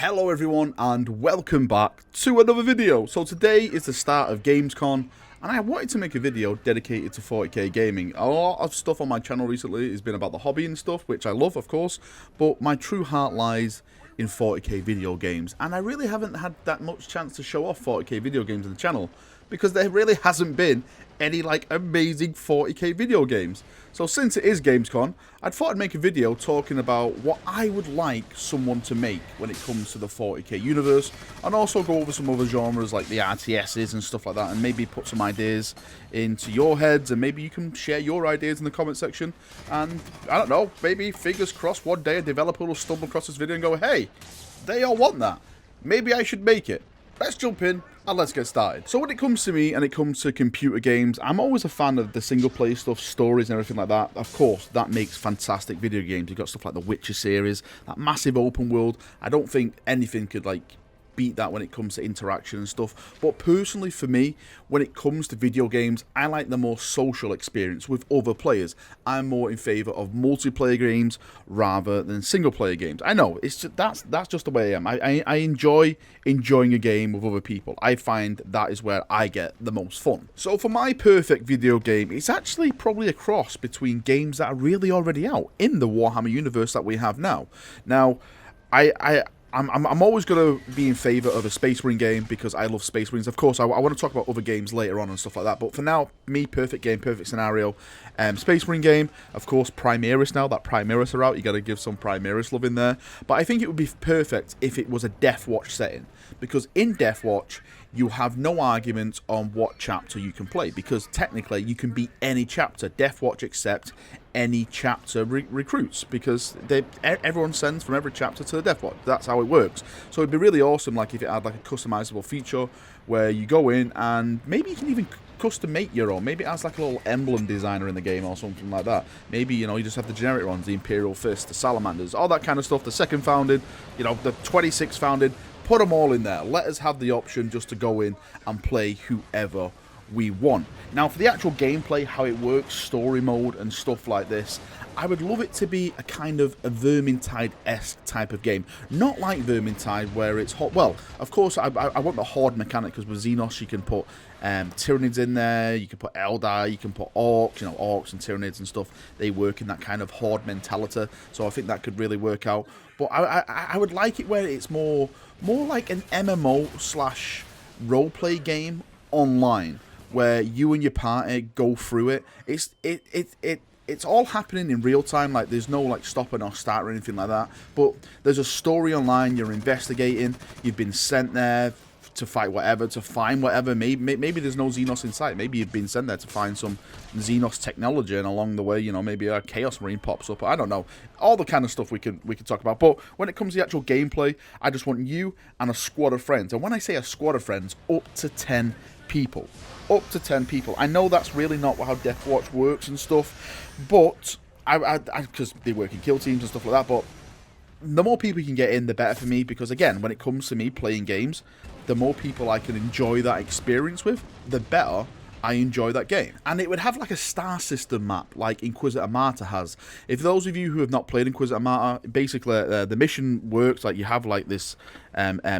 Hello everyone and welcome back to another video. So today is the start of Gamescom and I wanted to make a video dedicated to 40k gaming. A lot of stuff on my channel recently has been about the hobby and stuff, which I love of course, but my true heart lies in 40k video games, and I really haven't had that much chance to show off 40k video games on the channel because there really hasn't been any like amazing 40k video games. So since it is Gamescom, I thought I'd make a video talking about what I would like someone to make when it comes to the 40k universe, and also go over some other genres like the RTSs and stuff like that, and maybe put some ideas into your heads, and maybe you can share your ideas in the comment section. And I don't know, maybe fingers crossed one day a developer will stumble across this video and go, hey, they all want that, maybe I should make it. Let's jump in and let's get started. So when it comes to me and it comes to computer games, I'm always a fan of the single player stuff, stories and everything like that. Of course, that makes fantastic video games. You've got stuff like the Witcher series, that massive open world. I don't think anything could like beat that when it comes to interaction and stuff. But personally for me, when it comes to video games, I like the more social experience with other players. I'm more in favor of multiplayer games rather than single player games. I know it's just, that's just the way I am. I enjoy enjoying a game with other people. I find that is where I get the most fun. So for my perfect video game, it's actually probably a cross between games that are really already out in the Warhammer universe that we have now. Now, I'm always going to be in favour of a Space Marine game because I love Space Marines. Of course, I want to talk about other games later on and stuff like that. But for now, me, perfect game, perfect scenario. Space Marine game, of course, Primaris now. That Primaris are out. You got to give some Primaris love in there. But I think it would be perfect if it was a Death Watch setting. Because in Death Watch, you have no argument on what chapter you can play. Because technically, you can beat any chapter. Death Watch except any chapter recruits, because everyone sends from every chapter to the Death Watch. That's how it works. So it'd be really awesome, like if it had like a customizable feature where you go in and maybe you can even custom make your own. Maybe it has like a little emblem designer in the game or something like that. Maybe, you know, you just have the generic ones, the Imperial Fist, the Salamanders, all that kind of stuff. The second founded, you know, the 26th founded. Put them all in there. Let us have the option just to go in and play whoever we want. Now for the actual gameplay, how it works, story mode and stuff like this, I would love it to be a kind of a Vermintide-esque type of game. Not like Vermintide where it's hot. Well, of course I want the Horde mechanic, because with Xenos you can put Tyranids in there, you can put Eldar, you can put Orcs, you know, Orcs and Tyranids and stuff. They work in that kind of Horde mentality, so I think that could really work out. But I would like it where it's more like an MMO slash roleplay game online, where you and your party go through it. It's all happening in real time. Like there's no like stopping or start or anything like that. But there's a story online. You're investigating. You've been sent there to fight whatever, to find whatever. Maybe there's no Xenos in sight. Maybe you've been sent there to find some Xenos technology, and along the way, you know, maybe a Chaos Marine pops up. I don't know. All the kind of stuff we can talk about. But when it comes to the actual gameplay, I just want you and a squad of friends. And when I say a squad of friends, up to 10 people. Up to 10 people. I know that's really not how Death Watch works and stuff, but because they work in kill teams and stuff like that. But the more people you can get in, the better for me, because again, when it comes to me playing games, the more people I can enjoy that experience with, the better I enjoy that game. And it would have like a star system map like Inquisitor Martyr has. If those of you who have not played Inquisitor Martyr, basically the mission works like you have like this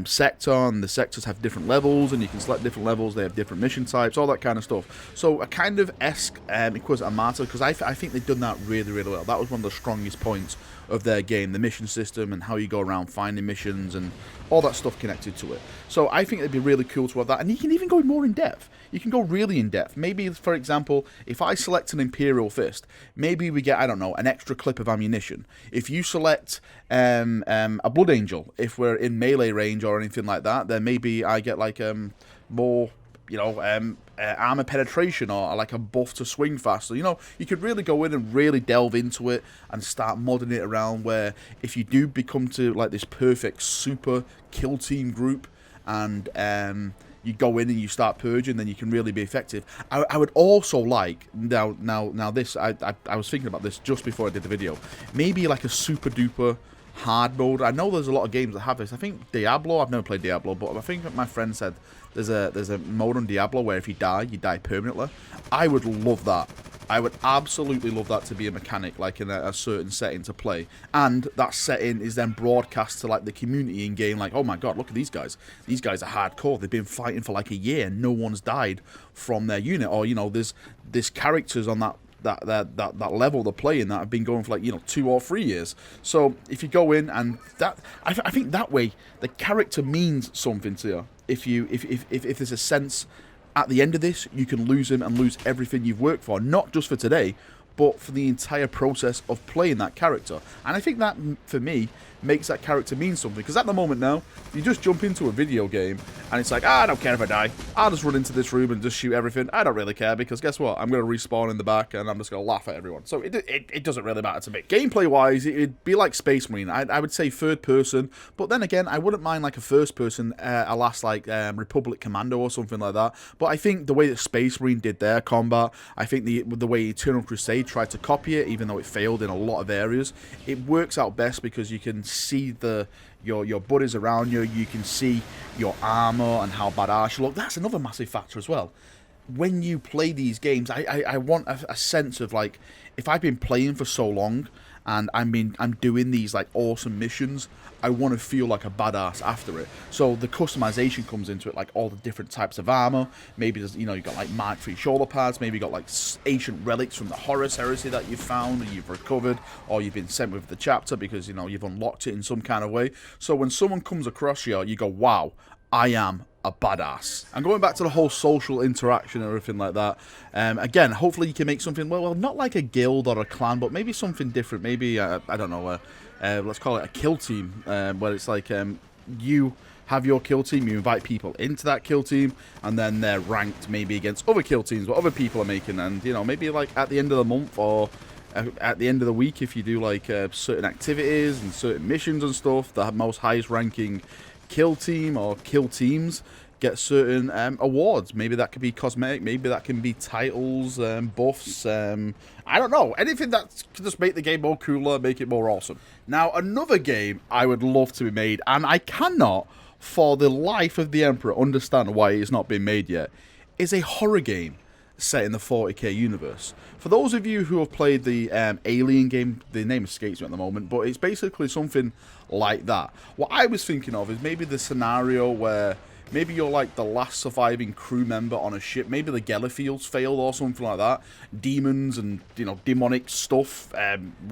sector, and the sectors have different levels, and you can select different levels. They have different mission types, all that kind of stuff. So a kind of esque Inquisitor Martyr, because I think they've done that really, really well. That was one of the strongest points of their game, the mission system and how you go around finding missions and all that stuff connected to it. So I think it'd be really cool to have that, and you can even go more in depth. You can go really in depth. Maybe, for example, if I select an Imperial Fist, maybe we get, I don't know, an extra clip of ammunition. If you select a Blood Angel, if we're in melee range or anything like that, then maybe I get like more, you know, armor penetration, or like a buff to swing faster. You know, you could really go in and really delve into it and start modding it around, where if you do become to like this perfect super kill team group, and you go in and you start purging, then you can really be effective. I would also like, now this, I was thinking about this just before I did the video, maybe like a super duper hard mode. I know there's a lot of games that have this. I think Diablo, I've never played Diablo, but I think my friend said there's a mode on Diablo where if you die permanently. I would love that. I would absolutely love that to be a mechanic, like in a certain setting to play. And that setting is then broadcast to like the community in game, like, oh my god, look at these guys. These guys are hardcore. They've been fighting for like a year and no one's died from their unit. Or, you know, there's characters on that level they're playing that have been going for like, you know, 2 or 3 years. So if you go in and that, I think that way the character means something to you. If there's a sense at the end of this, you can lose him and lose everything you've worked for, not just for today, but for the entire process of playing that character. And I think that, for me, makes that character mean something. Because at the moment now, you just jump into a video game, and it's like, I don't care if I die. I'll just run into this room and just shoot everything. I don't really care, because guess what? I'm going to respawn in the back, and I'm just going to laugh at everyone. So it doesn't really matter to me. Gameplay-wise, it'd be like Space Marine. I would say third person, but then again, I wouldn't mind like a first person, alas, like Republic Commando or something like that. But I think the way that Space Marine did their combat, I think the way Eternal Crusade tried to copy it, even though it failed in a lot of areas, it works out best because you can see your buddies around you, you can see your armor and how badass you look. That's another massive factor as well. When you play these games, I want a sense of like, if I've been playing for so long and I'm doing these like awesome missions, I want to feel like a badass after it. So the customization comes into it, like all the different types of armor. Maybe there's, you know, you got like Mark III shoulder pads. Maybe you got like ancient relics from the Horus heresy that you've found or you've recovered, or you've been sent with the chapter because, you know, you've unlocked it in some kind of way. So when someone comes across you, you go, wow, I am a badass. And going back to the whole social interaction and everything like that, again, hopefully you can make something, well, not like a guild or a clan, but maybe something different. Maybe, I don't know, let's call it a kill team, where it's like you have your kill team, you invite people into that kill team, and then they're ranked maybe against other kill teams, what other people are making, and, you know, maybe like at the end of the month or at the end of the week, if you do like certain activities and certain missions and stuff, the most highest ranking kill team or kill teams get certain awards. Maybe that could be cosmetic, maybe that can be titles, buffs, I don't know, anything that can just make the game more cooler, make it more awesome. Now, another game I would love to be made, and I cannot for the life of the Emperor understand why it's not been made yet, is a horror game set in the 40k universe. For those of you who have played the Alien game, the name escapes me at the moment, but it's basically something like that. What I was thinking of is maybe the scenario where maybe you're like the last surviving crew member on a ship. Maybe the Gellerfields failed or something like that. Demons and, you know, demonic stuff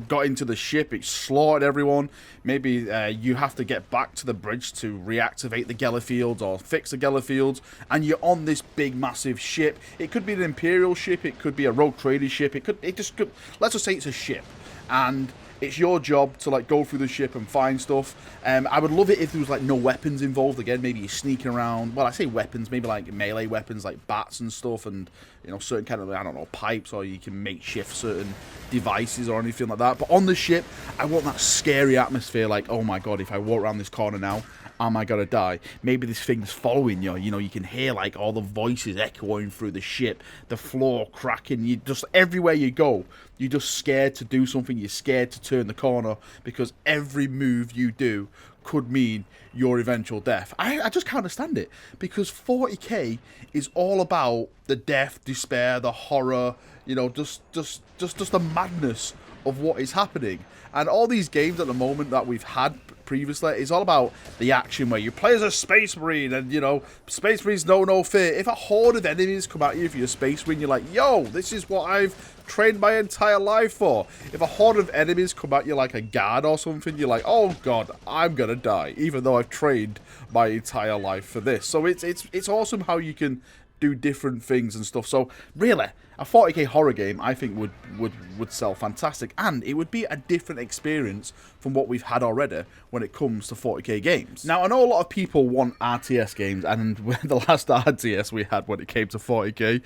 got into the ship. It slaughtered everyone. Maybe you have to get back to the bridge to reactivate the Gellerfields or fix the Gellerfields. And you're on this big, massive ship. It could be an Imperial ship. It could be a rogue trader ship. It just could. Let's just say it's a ship. And it's your job to like go through the ship and find stuff. I would love it if there was like no weapons involved. Again, maybe you're sneaking around. Well, I say weapons, maybe like melee weapons like bats and stuff, and, you know, certain kind of, I don't know, pipes, or you can makeshift certain devices or anything like that. But on the ship, I want that scary atmosphere. Like, oh my god, if I walk around this corner now, am I gonna die? Maybe this thing's following you. You know, you can hear like all the voices echoing through the ship, the floor cracking. You just, everywhere you go, you're just scared to do something. You're scared to turn the corner because every move you do could mean your eventual death. I just can't understand it, because 40k is all about the death, despair, the horror. You know, just the madness of what is happening. And all these games at the moment that we've had previously, it's all about the action where you play as a Space Marine, and, you know, Space Marines know no fear. If a horde of enemies come at you, if you're a Space Marine, you're like, yo, this is what I've trained my entire life for. If a horde of enemies come at you like a guard or something, you're like, oh god, I'm gonna die, even though I've trained my entire life for this. So it's awesome how you can do different things and stuff. So really, a 40k horror game, I think, would sell fantastic, and it would be a different experience from what we've had already when it comes to 40k games. Now, I know a lot of people want RTS games, and the last RTS we had when it came to 40k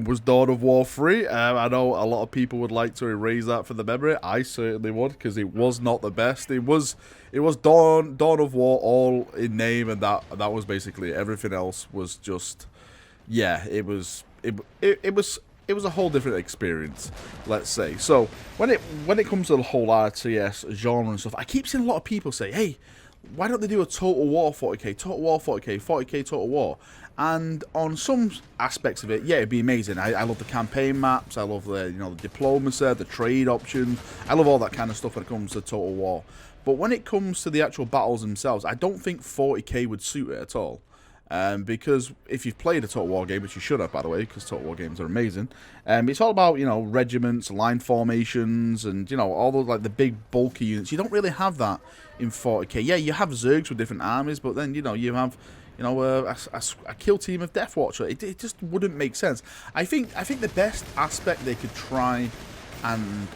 was Dawn of War 3. I know a lot of people would like to erase that from the memory. I certainly would, because it was not the best. It was Dawn of War all in name, and that was basically it. Everything else was just, yeah, it was was a whole different experience, let's say. So when it comes to the whole RTS genre and stuff, I keep seeing a lot of people say, hey, why don't they do a Total War 40k, Total War 40k, 40k Total War? And on some aspects of it, yeah, it'd be amazing. I love the campaign maps, I love the the diplomacy, the trade options. I love all that kind of stuff when it comes to Total War. But when it comes to the actual battles themselves, I don't think 40k would suit it at all. Because if you've played a Total War game, which you should have, by the way, because Total War games are amazing, it's all about, regiments, line formations, and, all those, like, the big, bulky units. You don't really have that in 40k. Yeah, you have Zergs with different armies, but then, you have, a kill team of Death Watcher. It just wouldn't make sense. I think the best aspect they could try and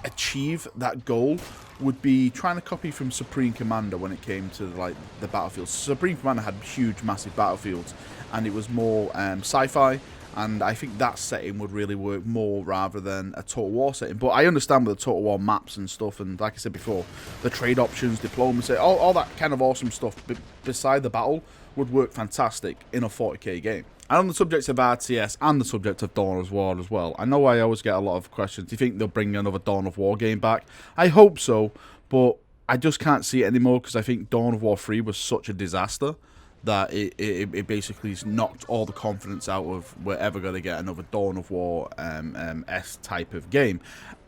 achieve that goal would be trying to copy from Supreme Commander when it came to like the battlefields. Supreme Commander had huge, massive battlefields, and it was more sci-fi. And I think that setting would really work more rather than a Total War setting. But I understand with the Total War maps and stuff, and like I said before, the trade options, diplomacy, all that kind of awesome stuff beside the battle would work fantastic in a 40k game. And on the subject of RTS and the subject of Dawn of War as well, I know I always get a lot of questions. Do you think they'll bring another Dawn of War game back? I hope so, but I just can't see it anymore because I think Dawn of War 3 was such a disaster that it basically knocked all the confidence out of we're ever going to get another Dawn of War S type of game.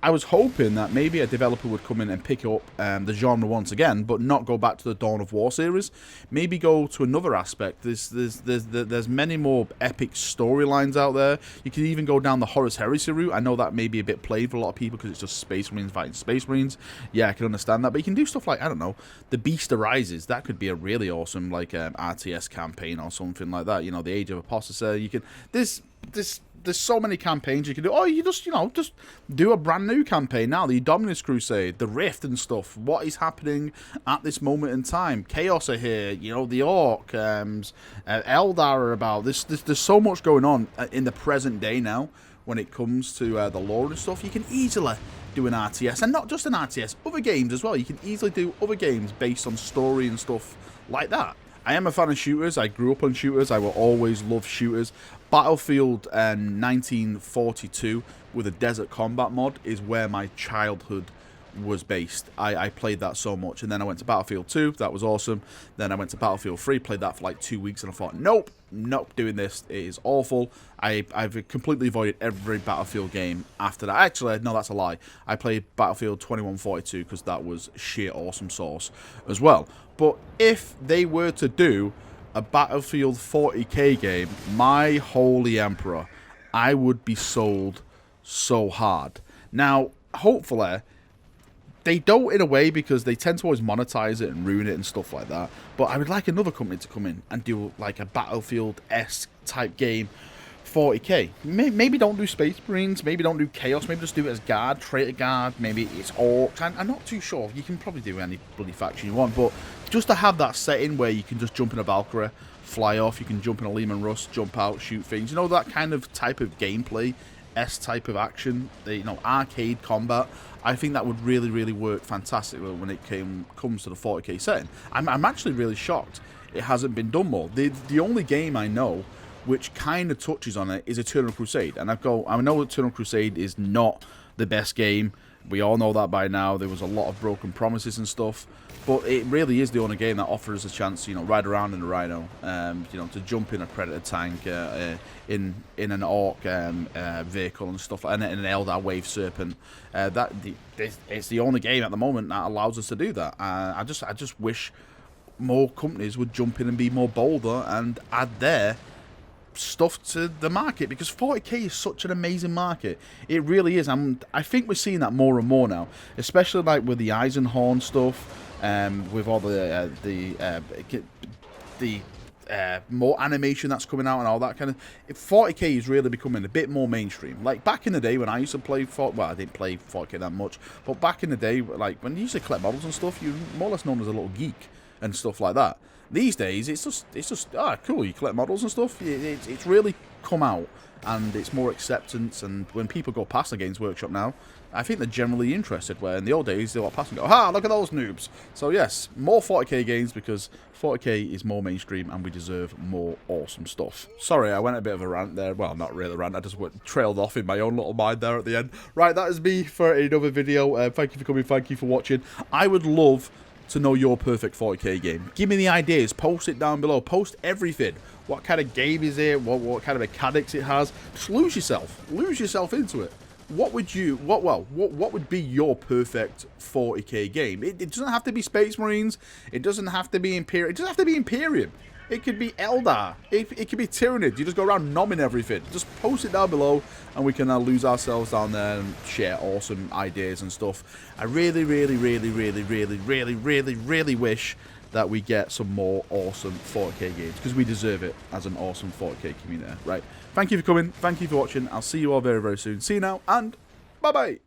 I was hoping that maybe a developer would come in and pick up the genre once again, but not go back to the Dawn of War series. Maybe go to another aspect. There's many more epic storylines out there. You can even go down the Horus Heresy route. I know that may be a bit plain for a lot of people because it's just Space Marines fighting Space Marines. Yeah, I can understand that. But you can do stuff like, I don't know, The Beast Arises. That could be a really awesome like RTS campaign or something like that. The Age of Apostasy. You can there's so many campaigns you can do. Oh, you just do a brand new campaign now. The Dominus Crusade, the Rift and stuff. What is happening at this moment in time? Chaos are here. The Orc, Eldar are about. There's so much going on in the present day now when it comes to the lore and stuff. You can easily do an RTS, and not just an RTS, other games as well. You can easily do other games based on story and stuff like that. I am a fan of shooters. I grew up on shooters. I will always love shooters. Battlefield 1942 with a desert combat mod is where my childhood was based. I played that so much, and then I went to Battlefield 2. That was awesome. Then I went to Battlefield 3, played that for like 2 weeks, and I thought, nope, not doing this. It is awful. I've completely avoided every Battlefield game after that. Actually, no, that's a lie. I played Battlefield 2142 because that was sheer awesome sauce as well. But if they were to do a Battlefield 40k game, my holy emperor, I would be sold so hard. Now, hopefully, they don't in a way because they tend to always monetize it and ruin it and stuff like that. But I would like another company to come in and do like a Battlefield-esque type game, 40k. Maybe don't do Space Marines, maybe don't do Chaos, maybe just do it as Guard, Traitor Guard, maybe it's Orcs. I'm not too sure. You can probably do any bloody faction you want, but just to have that setting where you can just jump in a Valkyrie, fly off, you can jump in a Lehman Russ, jump out, shoot things. That kind of type of gameplay, type of action, arcade combat. I think that would really, really work fantastically when it comes to the 40k setting. I'm actually really shocked it hasn't been done more. The only game I know which kind of touches on it is Eternal Crusade, and I know Eternal Crusade is not the best game. We all know that by now. There was a lot of broken promises and stuff, but it really is the only game that offers a chance to ride around in a Rhino, to jump in a Predator tank, in an Orc vehicle and stuff, and an Eldar Wave Serpent. It's the only game at the moment that allows us to do that. I just wish more companies would jump in and be more bolder and add their stuff to the market, because 40k is such an amazing market. It really is. I think we're seeing that more and more now, especially like with the Eisenhorn stuff, with all the more animation that's coming out and all that kind of. 40k is really becoming a bit more mainstream. Like back in the day when I used to play I didn't play 40k that much, but back in the day, like when you used to collect models and stuff, you were more or less known as a little geek. and stuff like that. These days, it's just cool. You collect models and stuff. It's really come out, and it's more acceptance. And when people go past the Games Workshop now, I think they're generally interested. Where in the old days, they walk past and go, "Ha! Look at those noobs." So yes, more 40k games because 40k is more mainstream, and we deserve more awesome stuff. Sorry, I went a bit of a rant there. Well, not really a rant. I just trailed off in my own little mind there at the end. Right, that is me for another video. Thank you for coming. Thank you for watching. I would love to know your perfect 40k game. Give me the ideas, post it down below, post everything. What kind of game is it? What kind of mechanics it has? Just lose yourself into it. What would you, what would be your perfect 40k game? It doesn't have to be Space Marines, it doesn't have to be Imperium, it doesn't have to be Imperium. It could be Eldar. It could be Tyranids. You just go around nomming everything. Just post it down below, and we can lose ourselves down there and share awesome ideas and stuff. I really wish that we get some more awesome 40k games, because we deserve it as an awesome 40k community. Right. Thank you for coming. Thank you for watching. I'll see you all very, very soon. See you now, and bye-bye.